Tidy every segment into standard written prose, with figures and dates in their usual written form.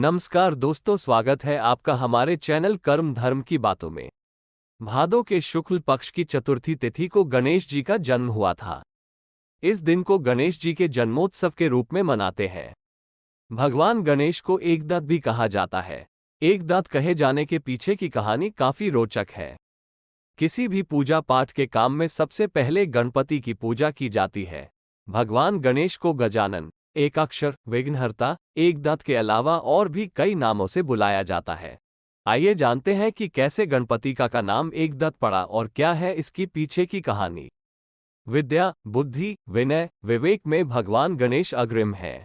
नमस्कार दोस्तों, स्वागत है आपका हमारे चैनल कर्म धर्म की बातों में। भादों के शुक्ल पक्ष की चतुर्थी तिथि को गणेश जी का जन्म हुआ था। इस दिन को गणेश जी के जन्मोत्सव के रूप में मनाते हैं। भगवान गणेश को एकदात भी कहा जाता है। एकदात कहे जाने के पीछे की कहानी काफी रोचक है। किसी भी पूजा पाठ के काम में सबसे पहले गणपति की पूजा की जाती है। भगवान गणेश को गजानन, एकाक्षर, विघ्नहर्ता, एकदात के अलावा और भी कई नामों से बुलाया जाता है। आइए जानते हैं कि कैसे गणपति का नाम एकदात पड़ा और क्या है इसकी पीछे की कहानी। विद्या, बुद्धि, विनय, विवेक में भगवान गणेश अग्रिम हैं।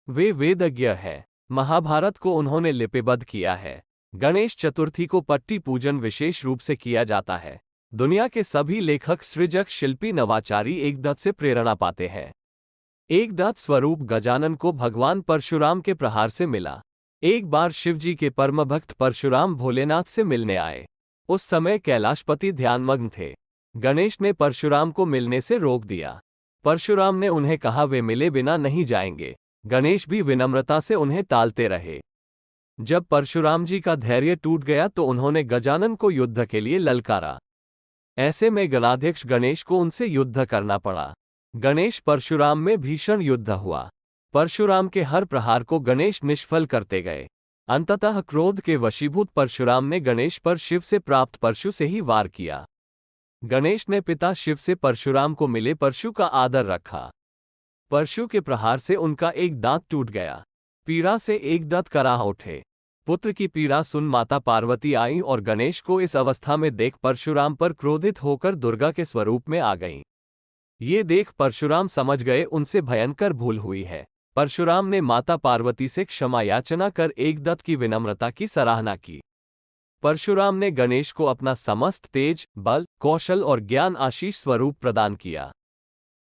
वे वेदज्ञ हैं। महाभारत को उन्होंने लिपिबद्ध किया है। गणेश चतुर्थी को पट्टी पूजन विशेष रूप से किया जाता है। दुनिया के सभी लेखक, सृजक, शिल्पी, नवाचारी एकदात से प्रेरणा पाते हैं। एकदात स्वरूप गजानन को भगवान परशुराम के प्रहार से मिला। एक बार शिवजी के परम भक्त परशुराम भोलेनाथ से मिलने आए। उस समय कैलाशपति ध्यानमग्न थे। गणेश ने परशुराम को मिलने से रोक दिया। परशुराम ने उन्हें कहा वे मिले बिना नहीं जाएंगे। गणेश भी विनम्रता से उन्हें टालते रहे। जब परशुराम जी का धैर्य टूट गया तो उन्होंने गजानन को युद्ध के लिए ललकारा। ऐसे में गणाध्यक्ष गणेश को उनसे युद्ध करना पड़ा। गणेश परशुराम में भीषण युद्ध हुआ। परशुराम के हर प्रहार को गणेश निष्फल करते गए। अंततः क्रोध के वशीभूत परशुराम ने गणेश पर शिव से प्राप्त परशु से ही वार किया। गणेश ने पिता शिव से परशुराम को मिले परशु का आदर रखा। परशु के प्रहार से उनका एक दांत टूट गया। पीड़ा से एकदात कराह उठे। पुत्र की पीड़ा सुन माता पार्वती आई और गणेश को इस अवस्था में देख परशुराम पर क्रोधित होकर दुर्गा के स्वरूप में आ गईं। ये देख परशुराम समझ गए उनसे भयंकर भूल हुई है। परशुराम ने माता पार्वती से क्षमा याचना कर एकदात की विनम्रता की सराहना की। परशुराम ने गणेश को अपना समस्त तेज, बल, कौशल और ज्ञान आशीष स्वरूप प्रदान किया।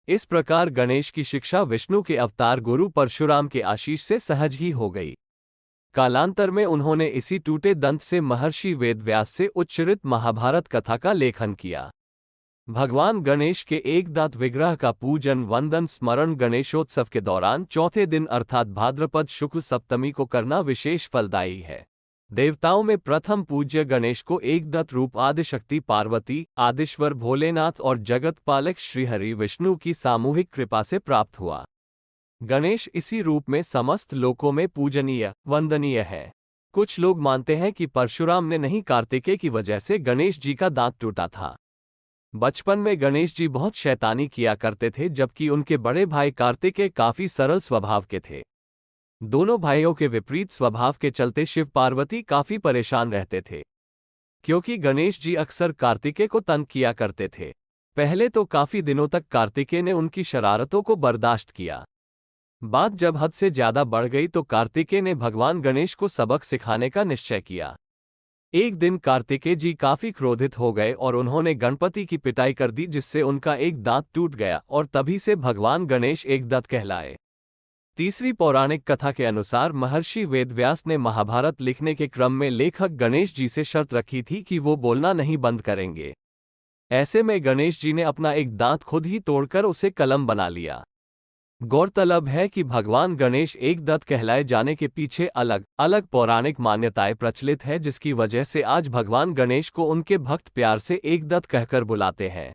इस प्रकार गणेश की शिक्षा विष्णु के अवतार गुरु परशुराम के आशीष से सहज ही हो गई। कालांतर में उन्होंने इसी टूटे दंत से महर्षि वेदव्यास से उच्चरित महाभारत कथा का लेखन किया। भगवान गणेश के एकदात विग्रह का पूजन, वंदन, स्मरण गणेशोत्सव के दौरान चौथे दिन अर्थात भाद्रपद शुक्ल सप्तमी को करना विशेष फलदायी है। देवताओं में प्रथम पूज्य गणेश को एकदात रूप आदिशक्ति पार्वती, आदिश्वर भोलेनाथ और जगतपालक श्रीहरि विष्णु की सामूहिक कृपा से प्राप्त हुआ। गणेश इसी रूप में समस्त लोकों में पूजनीय, वंदनीय है। कुछ लोग मानते हैं कि परशुराम ने नहीं, कार्तिकेय की वजह से गणेश जी का दांत टूटा था। बचपन में गणेश जी बहुत शैतानी किया करते थे, जबकि उनके बड़े भाई कार्तिकेय काफी सरल स्वभाव के थे। दोनों भाइयों के विपरीत स्वभाव के चलते शिव पार्वती काफी परेशान रहते थे, क्योंकि गणेश जी अक्सर कार्तिकेय को तंग किया करते थे। पहले तो काफी दिनों तक कार्तिकेय ने उनकी शरारतों को बर्दाश्त किया। बात जब हद से ज्यादा बढ़ गई तो कार्तिकेय ने भगवान गणेश को सबक सिखाने का निश्चय किया। एक दिन कार्तिकेय जी काफी क्रोधित हो गए और उन्होंने गणपति की पिटाई कर दी, जिससे उनका एक दांत टूट गया और तभी से भगवान गणेश एकदात कहलाए। तीसरी पौराणिक कथा के अनुसार महर्षि वेदव्यास ने महाभारत लिखने के क्रम में लेखक गणेश जी से शर्त रखी थी कि वो बोलना नहीं बंद करेंगे। ऐसे में गणेश जी ने अपना एक दांत खुद ही तोड़कर उसे कलम बना लिया। गौरतलब है कि भगवान गणेश एकदात कहलाए जाने के पीछे अलग अलग पौराणिक मान्यताएं प्रचलित है, जिसकी वजह से आज भगवान गणेश को उनके भक्त प्यार से एकदात कहकर बुलाते हैं।